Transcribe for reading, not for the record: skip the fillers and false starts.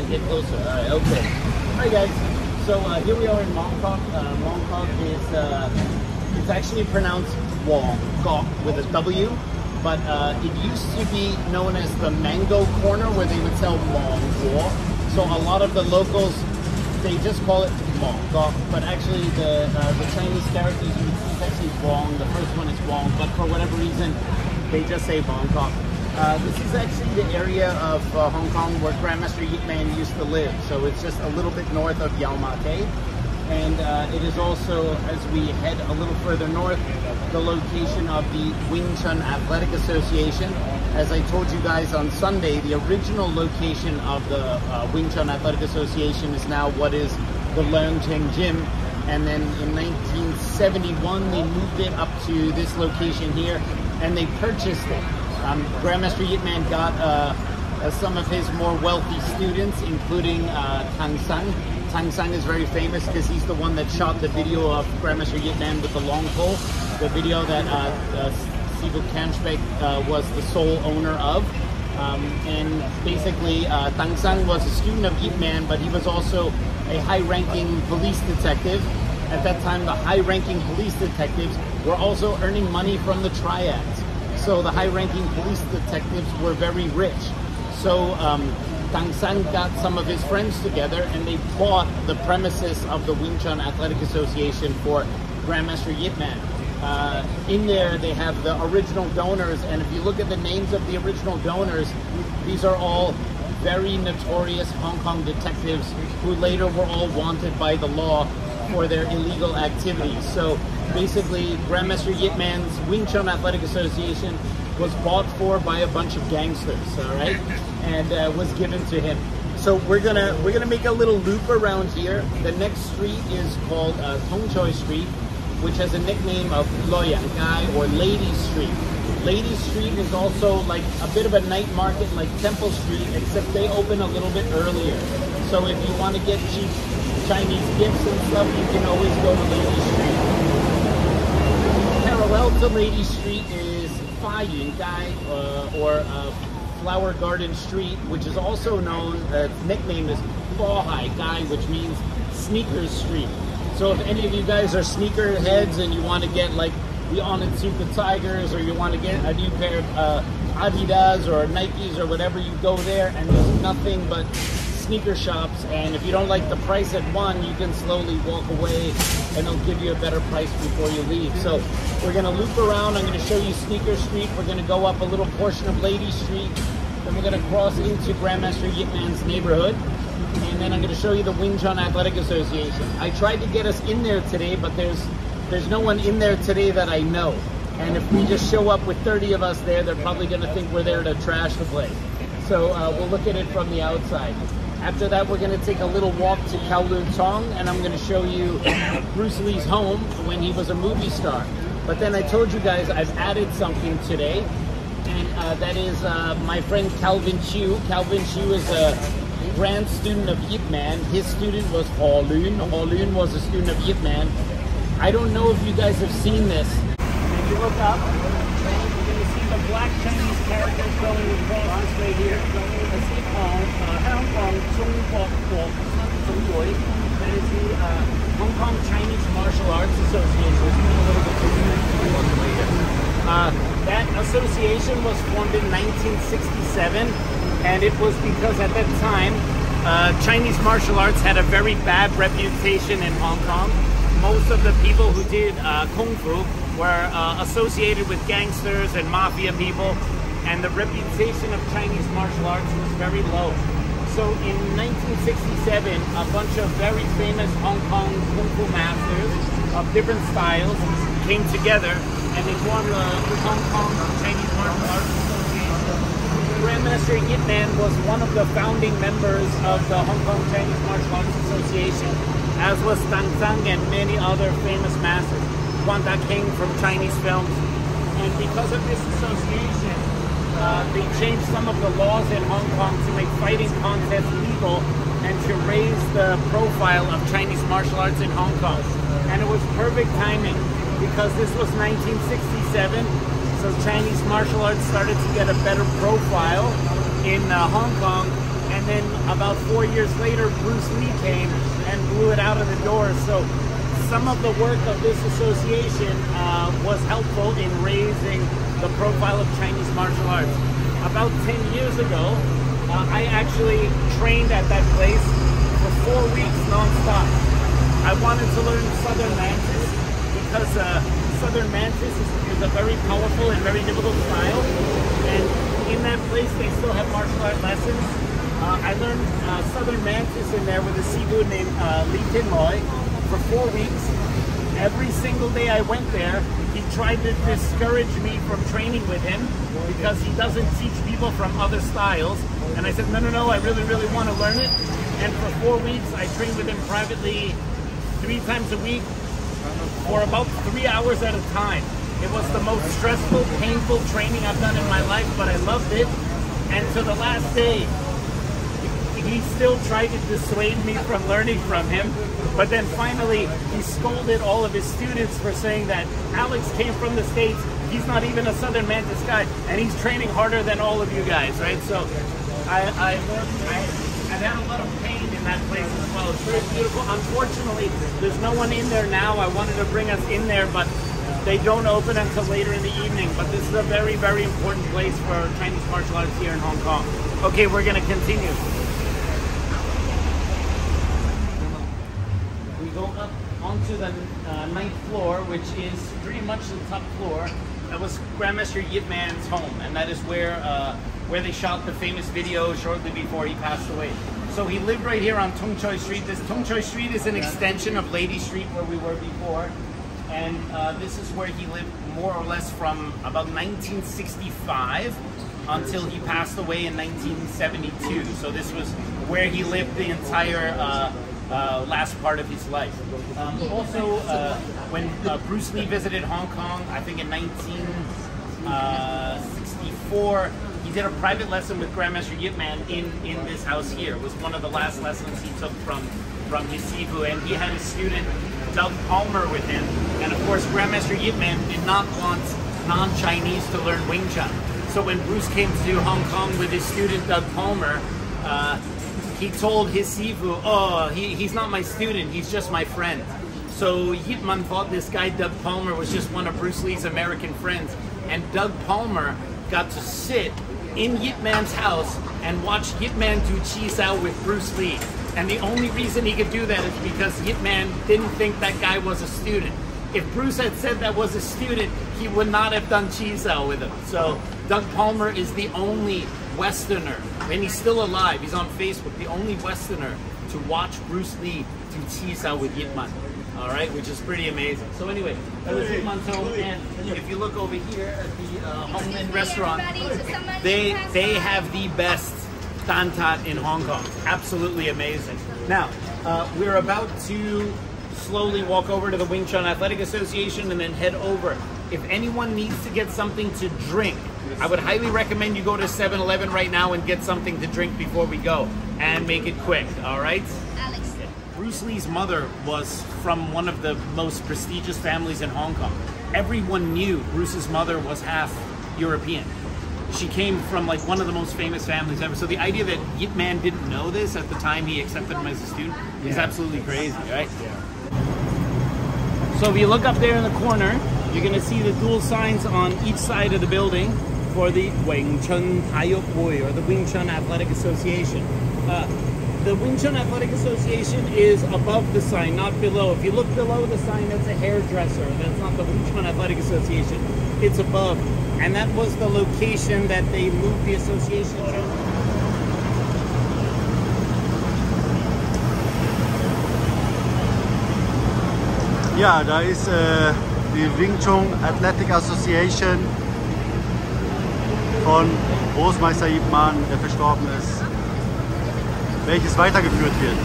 Get closer. All right, okay. All right, guys. So here we are in Mongkok. Mongkok is it's actually pronounced Wong Kok with a W, but it used to be known as the Mango Corner, where they would sell Mong Guo. So a lot of the locals, they just call it Mongkok, but actually the Chinese characters, it's actually Wong. The first one is Wong, but for whatever reason, they just say Mongkok. This is actually the area of Hong Kong where Grandmaster Yip Man used to live. So it's just a little bit north of Yau Ma Tei. And it is also, as we head a little further north, the location of the Wing Chun Athletic Association. As I told you guys on Sunday, the original location of the Wing Chun Athletic Association is now what is the Leung Cheng Gym. And then in 1971, they moved it up to this location here, and they purchased it. Grandmaster Yip Man got some of his more wealthy students, including Tang Sang. Tang Sang is very famous because he's the one that shot the video of Grandmaster Yip Man with the long pole, the video that Sivu Kanchbek was the sole owner of. And basically, Tang Sang was a student of Yip Man, but he was also a high-ranking police detective. At that time, the high-ranking police detectives were also earning money from the triads. So the high-ranking police detectives were very rich. So Tang Sang got some of his friends together, and they bought the premises of the Wing Chun Athletic Association for Grandmaster Yip Man. In there, they have the original donors, and if you look at the names of the original donors, these are all very notorious Hong Kong detectives who later were all wanted by the law for their illegal activities. So basically, Grandmaster Yip Man's Wing Chun Athletic Association was bought for by a bunch of gangsters, all right, and was given to him. So we're gonna make a little loop around here. The next street is called Tong Choi Street, which has a nickname of Loyang Gai, or Ladies Street. Ladies Street is also like a bit of a night market like Temple Street, except they open a little bit earlier. So if you want to get cheap Chinese gifts and stuff, you can always go to Ladies Street. Parallel to Ladies Street is Fa Yun Gai, or Flower Garden Street, which is also known, its nickname is Fa Hai Gai, which means Sneakers Street. So if any of you guys are sneaker heads and you want to get like the Onitsuka Tigers, or you want to get a new pair of Adidas or Nikes or whatever, you go there and there's nothing but sneaker shops, and if you don't like the price at one, you can slowly walk away and they'll give you a better price before you leave. So we're going to loop around. I'm going to show you Sneaker Street. We're going to go up a little portion of Lady Street, then we're going to cross into Grandmaster Yip Man's neighborhood, and then I'm going to show you the Wing Chun Athletic Association. I tried to get us in there today, but there's no one in there today that I know, and if we just show up with 30 of us there, they're probably going to think we're there to trash the place. So we'll look at it from the outside. After that, we're going to take a little walk to Kowloon Tong, and I'm going to show you Bruce Lee's home when he was a movie star. But then I told you guys I've added something today, and that is my friend Calvin Chiu. Calvin Chiu is a grand student of Yip Man. His student was Ho Lun. Ho Lun was a student of Yip Man. I don't know if you guys have seen this. If you look up, you're going to see the black Chinese characters going across this way here. Let's see, Hong Kong that is the Hong Kong Chinese Martial Arts Association. That association was formed in 1967, and it was because at that time Chinese martial arts had a very bad reputation in Hong Kong. Most of the people who did Kung Fu were associated with gangsters and mafia people, and the reputation of Chinese martial arts was very low. So in 1967, a bunch of very famous Hong Kong Kung Fu masters of different styles came together, and they formed the Hong Kong Chinese Martial Arts Association. Grandmaster Yip Man was one of the founding members of the Hong Kong Chinese Martial Arts Association, as was Tang Sang and many other famous masters, Guan Da King from Chinese films. And because of this association, they changed some of the laws in Hong Kong to make fighting contests legal and to raise the profile of Chinese martial arts in Hong Kong. And it was perfect timing because this was 1967, so Chinese martial arts started to get a better profile in Hong Kong, and And then about 4 years later, Bruce Lee came and blew it out of the door. So some of the work of this association was helpful in raising the profile of Chinese martial arts. About 10 years ago, I actually trained at that place for 4 weeks non-stop. I wanted to learn Southern Mantis because Southern Mantis is a very powerful and very difficult style. And in that place, they still have martial art lessons. I learned Southern Mantis in there with a Sifu named Li Tinloy for 4 weeks. Every single day I went there, he tried to discourage me from training with him because he doesn't teach people from other styles. And I said, no, I really want to learn it. And for 4 weeks, I trained with him privately 3 times a week for about 3 hours at a time. It was the most stressful, painful training I've done in my life, but I loved it. And to the last day, he still tried to dissuade me from learning from him. But then finally, he scolded all of his students for saying that Alex came from the States. He's not even a Southern Mantis guy, and he's training harder than all of you guys, right? So I've had a lot of pain in that place as well. It's very beautiful. Unfortunately, there's no one in there now. I wanted to bring us in there, but they don't open until later in the evening. But this is a very important place for Chinese martial arts here in Hong Kong. Okay, we're going to continue. We go up onto the 9th floor, which is pretty much the top floor. That was Grandmaster Yip Man's home, and that is where they shot the famous video shortly before he passed away. So he lived right here on Tung Choi Street. This Tung Choi Street is an extension of Lady Street where we were before. And this is where he lived more or less from about 1965 until he passed away in 1972. So this was where he lived the entire last part of his life. Also, when Bruce Lee visited Hong Kong, I think in 1964, he did a private lesson with Grandmaster Yip Man in this house here. It was one of the last lessons he took from his Sifu, and he had his student Doug Palmer with him. And of course, Grandmaster Yip Man did not want non-Chinese to learn Wing Chun. So when Bruce came to Hong Kong with his student Doug Palmer, he told his Sifu, oh, he's not my student, he's just my friend. So Yip Man thought this guy Doug Palmer was just one of Bruce Lee's American friends. And Doug Palmer got to sit in Yip Man's house and watch Yip Man do Chi Sao with Bruce Lee. And the only reason he could do that is because Yip Man didn't think that guy was a student. If Bruce had said that was a student, he would not have done Chi Sao with him. So Doug Palmer is the only Westerner, and he's still alive, he's on Facebook, the only Westerner to watch Bruce Lee do Chi Sao with Yip Man. All right, which is pretty amazing. So anyway, that was Yip Man's home, and if you look over here at the Hong Lin restaurant, they have the best tan tat in Hong Kong. Absolutely amazing. Now, we're about to slowly walk over to the Wing Chun Athletic Association and then head over. If anyone needs to get something to drink, I would highly recommend you go to 7-Eleven right now and get something to drink before we go, and make it quick, all right? Alex. Bruce Lee's mother was from one of the most prestigious families in Hong Kong. Everyone knew Bruce's mother was half European. She came from like one of the most famous families ever. So the idea that Yip Man didn't know this at the time he accepted him as a student is absolutely crazy, right? Yeah. So if you look up there in the corner, you're going to see the dual signs on each side of the building for the Wing Chun Tai Yok Wui, or the Wing Chun Athletic Association. The Wing Chun Athletic Association is above the sign, not below. If you look below the sign, that's a hairdresser. That's not the Wing Chun Athletic Association. It's above. And that was the location that they moved the association to. Ja, da ist die Wing Chun Athletic Association von Großmeister Yip Man, der verstorben ist, welches weitergeführt wird.